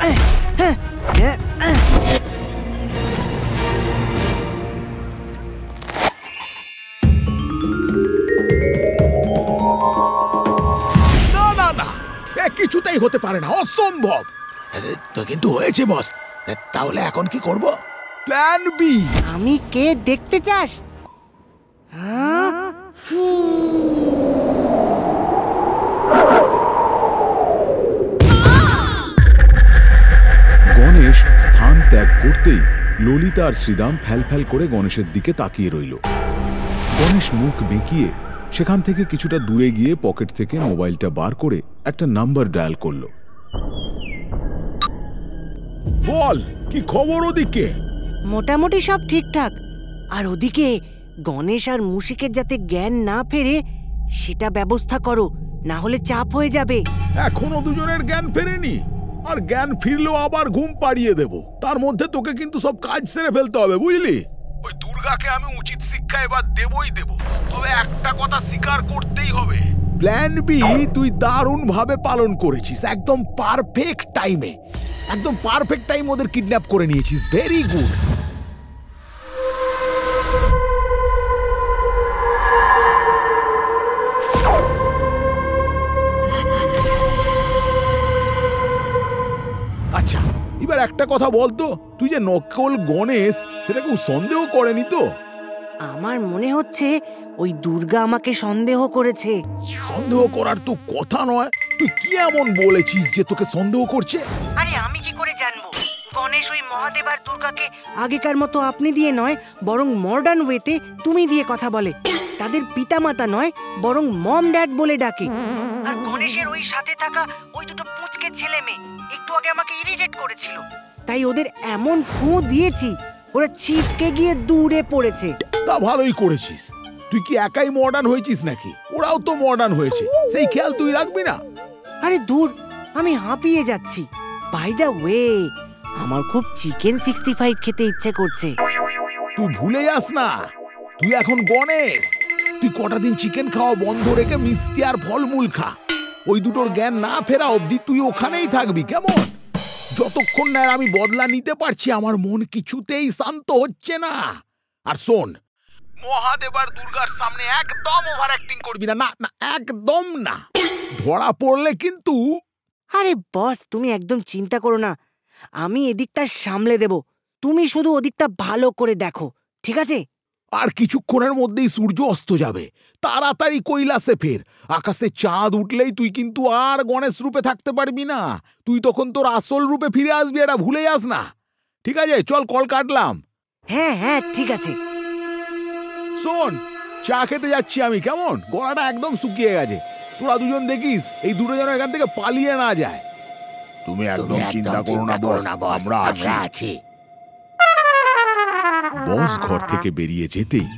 না না না, এ কিছুতেই হতে পারে না, অসম্ভব। তো কিন্তু হয়েছে বস, তাহলে এখন কি করব? Plan B. আমি কে দেখতে চাস? গণেশ স্থান ত্যাগ করতেই ললিতা আর শ্রীদাম ফ্যাল করে গণেশের দিকে তাকিয়ে রইল। গণেশ মুখ বেঁকিয়ে সেখান থেকে কিছুটা দূরে গিয়ে পকেট থেকে মোবাইলটা বার করে একটা নাম্বার ডায়াল করল। বল, কি খবর ওদিকে? মোটামুটি সব ঠিকঠাক। আর ওদিকে গণেশ আর মুশিকের যাতে জ্ঞান না ফেরে সেটা ব্যবস্থা করো, না হলে চাপ হয়ে যাবে। এখনো দুজনের জ্ঞান ফেরেনি, আর জ্ঞান ফিরলেও আবার ঘুম পাড়িয়ে দেব। তার মধ্যে তোকে কিন্তু সব কাজ সেরে ফেলতে হবে, বুঝলি? ওই দুর্গাকে আমি উচিত শিক্ষা এবার দেবই দেব, তবে একটা কথা স্বীকার করতেই হবে, প্ল্যান বি তুই দারুণ ভাবে পালন করেছিস। একদম পারফেক্ট টাইমে, একদম পারফেক্ট টাইম ওদের কিডন্যাপ করে নিয়েছিস। Very good. আচ্ছা, এবার একটা কথা বলতো, তুই যে নকল গণেশ, সেটা কেউ সন্দেহ করেনি তো? আমার মনে হচ্ছে ওই দুর্গা আমাকে সন্দেহ করেছে। সন্দেহ করার তো কথা নয়, তুই কি এমন বলেছিস যে তোকে সন্দেহ করছে? আরে আমি কি করে জানবো? গণেশ ওই মহাদেব আর দুর্গাকে আগেকার মতো আপনি দিয়ে নয়, বরং মডার্ন ওয়েতে তুমি দিয়ে কথা বলে। তাদের পিতামাতা নয়, বরং মম ড্যাড বলে ডাকে। আর গণেশের ওই সাথে থাকা ওই দুটো পুঁচকে ছেলে মেয়ে একটু আগে আমাকে ইরিটেট করেছিল, তাই ওদের এমন ফুঁ দিয়েছি ওরা ছিটকে গিয়ে দূরে পড়েছে। তা ভালোই করেছিস। তুই কি একাই মডার্ন হয়েছিস নাকি? ওরাও তো মডার্ন হয়েছে, সেই খেয়াল তুই রাখবি না? আরে দূর, আমি হাঁপিয়ে যাচ্ছি। বাই দ্য ওয়ে, আমার খুব চিকেন 65 খেতে ইচ্ছে করছে। তুই ভুলে যাস না, তুই এখন গণেশ। তুই কটা দিন চিকেন খাওয়া বন্ধ রেখে মিষ্টি আর ফলমূল খা। ওই দুটোর জ্ঞান না ফেরা অবধি তুই ওখানেই থাকবি, কেমন? যতক্ষণ না আমি বদলা নিতে পারছি, আমার মন কিছুতেই শান্ত হচ্ছে না। আর শোন, মহাদেব আর দুর্গার সামনে একদম ওভার অ্যাক্টিং করবি না। না না, একদম না। ধরা পড়লে কিন্তু। আরে বস, তুমি একদম চিন্তা করো না, আমি এদিকটা সামলে দেব। তুমি শুধু ওদিকটা ভালো করে দেখো, ঠিক আছে? আর কিছুক্ষণের মধ্যেই সূর্য অস্ত যাবে। তাড়াতাড়ি কৈলাসে ফের। আকাশে চাঁদ উঠলেই তুই কিন্তু আর গণেশ রূপে থাকতে পারবি না। তুই তখন তোর আসল রূপে ফিরে আসবি, এটা ভুলে যাস না। ঠিক আছে, চল, কল কাটলাম। হ্যাঁ হ্যাঁ, ঠিক আছে। শোন, চা খেতে যাচ্ছি আমি, কেমন? গলাটা একদম শুকিয়ে গেছে। তোরা দুজন দেখিস এই দুটো যেন এখান থেকে পালিয়ে না যায়। তুমি একদম চিন্তা করো না বস, আমরা আছি। বস ঘর থেকে বেরিয়ে যেতেই,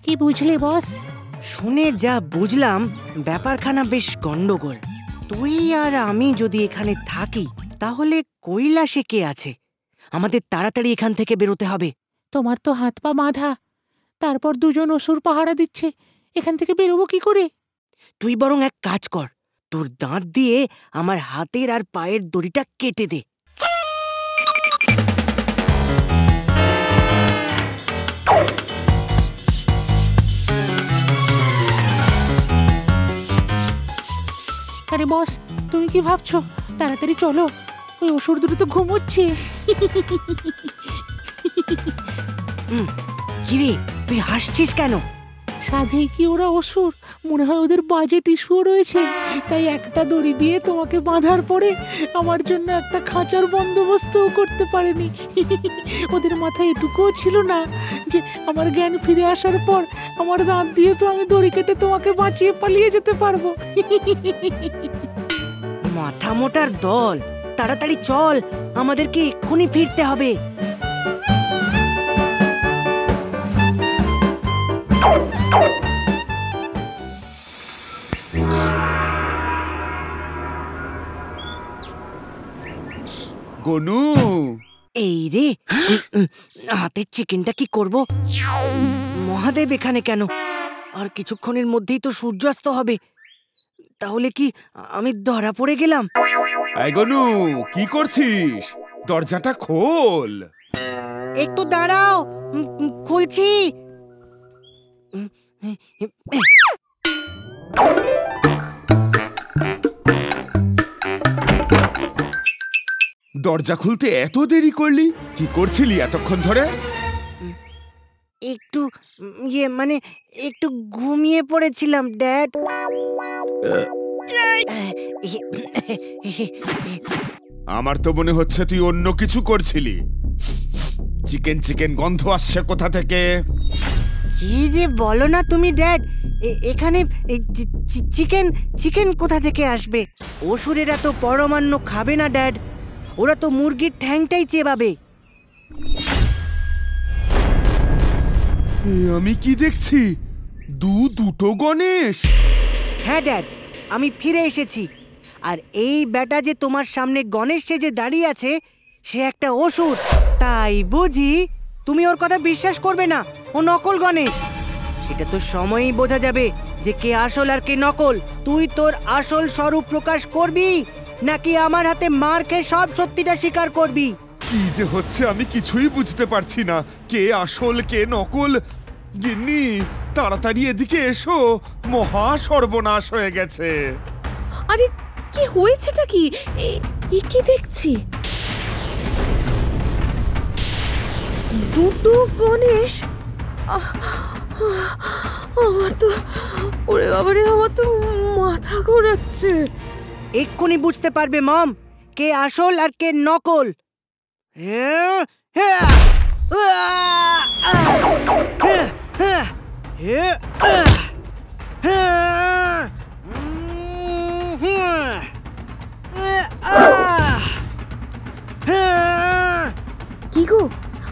কি বুঝলে বস? শুনে যা বুঝলাম, ব্যাপারখানা বেশ গন্ডগোল। তুই আর আমি যদি এখানে থাকি, তাহলে কৈলাসে কে আছে? আমাদের তাড়াতাড়ি এখান থেকে বেরোতে হবে। তোমার তো হাত পা বাঁধা, তারপর দুজন অসুর পাহারা দিচ্ছে, এখান থেকে বেরোবো কি করে? তুই বরং এক কাজ কর, তোর দাঁত দিয়ে আমার হাতের আর পায়ের দড়িটা কেটে দে। আরে বস, তুমি কি ভাবছো? তাড়াতাড়ি চলো, ওই অসুর দুটো তো ঘুমোচ্ছে। কিরে, তুই হাসছিস কেন? সাধেই কি ওরা অসুর? মনে হয় ওদের বাজেট ইস্যু রয়েছে, তাই একটা দড়ি দিয়ে তোমাকে বাঁধার পরে আমার জন্য একটা খাঁচার বন্দোবস্তও করতে পারেনি। ওদের মাথায় এটুকুও ছিল না যে আমার জ্ঞান ফিরে আসার পর আমার দাঁত দিয়ে তো আমি দড়ি কেটে তোমাকে বাঁচিয়ে পালিয়ে যেতে পারবো। মাথা মোটার দল, তাড়াতাড়ি চল, আমাদেরকে এক্ষুনি ফিরতে হবে। গনু, এই রে, হাতের চিকেনটা কি করব? মহাদেব এখানে কেন? আর কিছুক্ষণের মধ্যেই তো সূর্যাস্ত হবে। তাহলে কি আমি ধরা পড়ে গেলাম? এই গনু, কি করছিস? দরজাটা খোল। একটু দাঁড়াও, খুলছি। দরজা খুলতে এত দেরি করলি? কি করছিলি এতক্ষণ ধরে? একটু মানে একটু ঘুমিয়ে পড়েছিলাম ড্যাড। আমার তো মনে হচ্ছে তুই অন্য কিছু করছিলি। চিকেন চিকেন গন্ধ আসছে কোথা থেকে? কি যে বলো না তুমি ড্যাড, এখানে চিকেন চিকেন কোথা থেকে আসবে? অসুরেরা তো পরমান্ন খাবে না ড্যাড, ওরা তো মুরগির ঠ্যাংটাই চেবাবে। আমি কি দেখছি? দুটো গণেশ। হ্যাঁ ড্যাড, আমি ফিরে এসেছি। আর এই বেটা যে তোমার সামনে গণেশ সেজে দাঁড়িয়ে আছে, সে একটা অসুর। তাই বুঝি তুমি ওর কথা বিশ্বাস করবে না, ও নকল গণেশ। সেটা তো সময়ই বোঝা যাবে যে কে আসল আর কে নকল। তুই তোর আসল স্বরূপ প্রকাশ করবি, নাকি আমার হাতে মার খেয়ে সব সত্যিটা স্বীকার করবি? কি যে হচ্ছে আমি কিছুই বুঝতে পারছি না। কে আসল কে নকল? গিন্নি, তাড়াতাড়ি এদিকে এসো, মহা সর্বনাশ হয়ে গেছে। আরে কি হয়েছেটা কি? কি দেখছি? দুটো গণেশ? আমার তো, ওরে বাবারে, আমার তো মাথা ঘোরাচ্ছে। এক্ষুনি বুঝতে পারবে মম, কে আসল আর কে নকল। কি গো,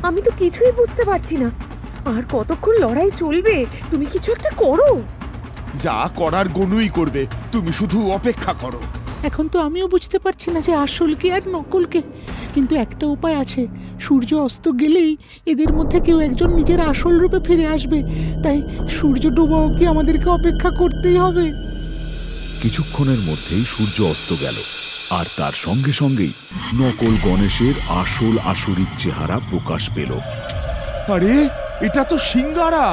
আমি তো কিছুই বুঝতে পারছি না। আর কতক্ষণ লড়াই চলবে? তুমি কিছু একটা করো। যা করার গনুই করবে, তুমি শুধু অপেক্ষা করো। এখন তো আমিও বুঝতে পারছি না যে আসলকে আর নকলকে, কিন্তু একটা উপায় আছে। সূর্য অস্ত গেলেই এদের মধ্যে কেউ একজন নিজের আসল রূপে ফিরে আসবে, তাই সূর্য ডোবা অবধি আমাদেরকে অপেক্ষা করতেই হবে। কিছুক্ষণের মধ্যেই সূর্য অস্ত গেল, আর তার সঙ্গে সঙ্গেই নকল গণেশের আসল আসরিক চেহারা প্রকাশ পেল। আরে, এটা তো সিঙ্গারা।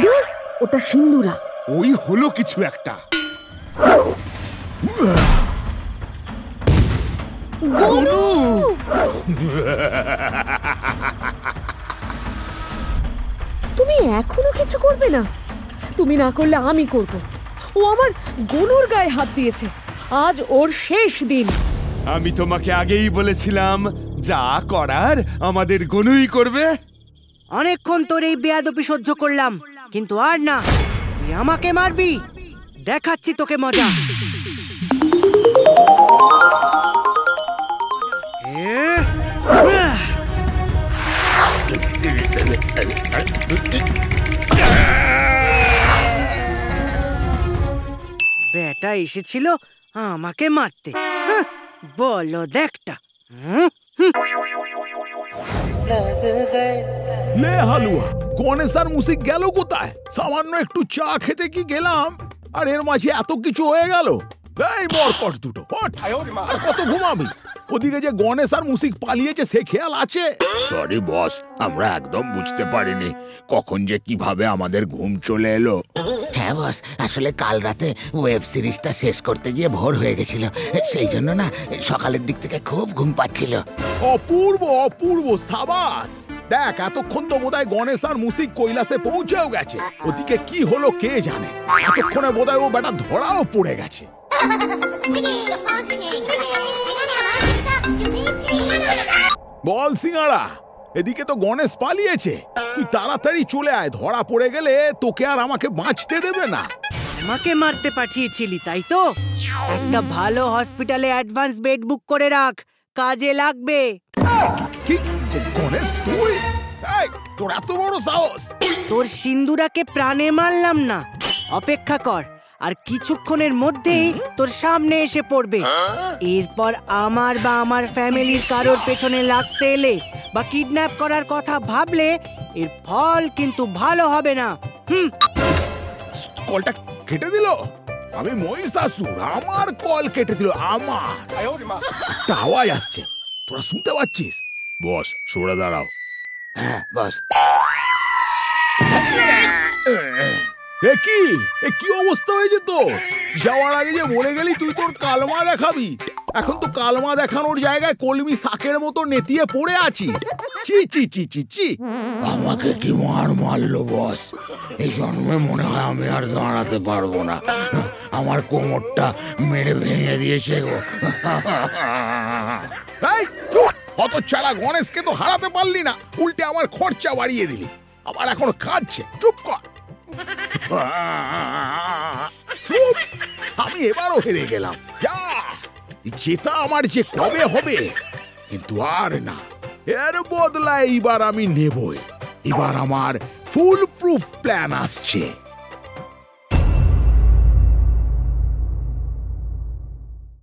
দূর, ওটা সিন্দুরা। ওই হলো কিছু একটা। গনু! তুমি এখনো কিছু করবে না? তুমি না করলে আমি করব। ও আমার গনুর গায়ে হাত দিয়েছে, আজ ওর শেষ দিন। আমি তোমাকে আগেই বলেছিলাম, যা করার আমাদের গনুই করবে। অনেকক্ষণ তোর এই বেয়াদবি সহ্য করলাম, কিন্তু আর না। তুই আমাকে মারবি, দেখাচ্ছি তোকে মজা। বেটা এসেছিল আমাকে মারতে, বলো দেখটা। লে হালুয়া, গণেশ আর মুসিক গেল কোথায়? সামান্য একটু চা খেতে কি গেলাম, আর এর মাঝে এত কিছু হয়ে গেল। এই মরকট দুটো, আর কত ঘুমাবি? ওদিকে যে গণেশ আর মুসিক পালিয়েছে সে খেয়াল আছে? সরি বস, আমরা একদম বুঝতে পারিনি কখন যে কিভাবে আমাদের ঘুম চলে এলো। হ্যাঁ বস, আসলে কাল রাতে ওয়েব সিরিজটা শেষ করতে গিয়ে ভোর হয়ে গেছিল, সেই জন্য না সকালের দিক থেকে খুব ঘুম পাচ্ছিল। অপূর্ব অপূর্ব, সাবাস। দেখ, এতক্ষণ তো বোধহয় গণেশ আর মুসিক কৈলাসে পৌঁছেও গেছে। ওদিকে কি হলো কে জানে। এতক্ষণে বোধহয় ও বেটা ধরাও পড়ে গেছে। বল সিঙ্গারা, এদিকে তো গণেশ পালিয়েছে। তুই তাড়াতাড়ি চলে আয়, ধরা পড়ে গেলে তোকে আর আমাকে বাঁচতে দেবে না। আমাকে মারতে পাঠিয়েছিলি তাই তো? একটা ভালো হসপিটালে অ্যাডভান্স বেড বুক করে রাখ, কাজে লাগবে। কি গণেশ তুই? এই, তোর এত বড় সাহস! তোর সিন্দুরাকে প্রাণে মারলাম না, অপেক্ষা কর। আর কিছুক্ষণের মধ্যেই তোর সামনে এসে পড়বে। এরপর আমার বা আমার ফ্যামিলির কারোর পেছনে লাগতে এলে বা কিডন্যাপ করার কথা ভাবলে এর ফল কিন্তু ভালো হবে না। কলটা কেটে দিল। আমি মহিষাসুর, আমার কল কেটে দিল, আমার। একটা আওয়াজ আসছে, তোরা শুনতে পাচ্ছিস? বস সরে দাঁড়াও। হ্যাঁ বস। এ কি অবস্থা হয়েছে তোর? যাওয়ার আগে যে বলে গেলি তুই তোর কালমা দেখাবি, এখন তো কালমা দেখানোর জায়গায় কলমি শাকের মতো নেতিয়ে পড়ে আছিস। চি চি চি চি চি। আমাকে কি মারলো বস? এই জন্মে মনে হয় আমি আর দাঁড়াতে পারবো না, আমার কোমরটা মেরে ভেঙে দিয়েছে গো। এই চুপ! হতচ্ছাড়া গণেশকে তো হারাতে পারলি না, উল্টে আমার খরচা বাড়িয়ে দিলি, আবার এখন খাচ্ছে। চুপ কর। চুপ! আমি এবারও হেরে গেলাম। যা, জেতা আমার যে কবে হবে, কিন্তু আর না, এর বদলা এইবার আমি নেবই। এবার আমার ফুল প্রুফ প্ল্যান আসছে।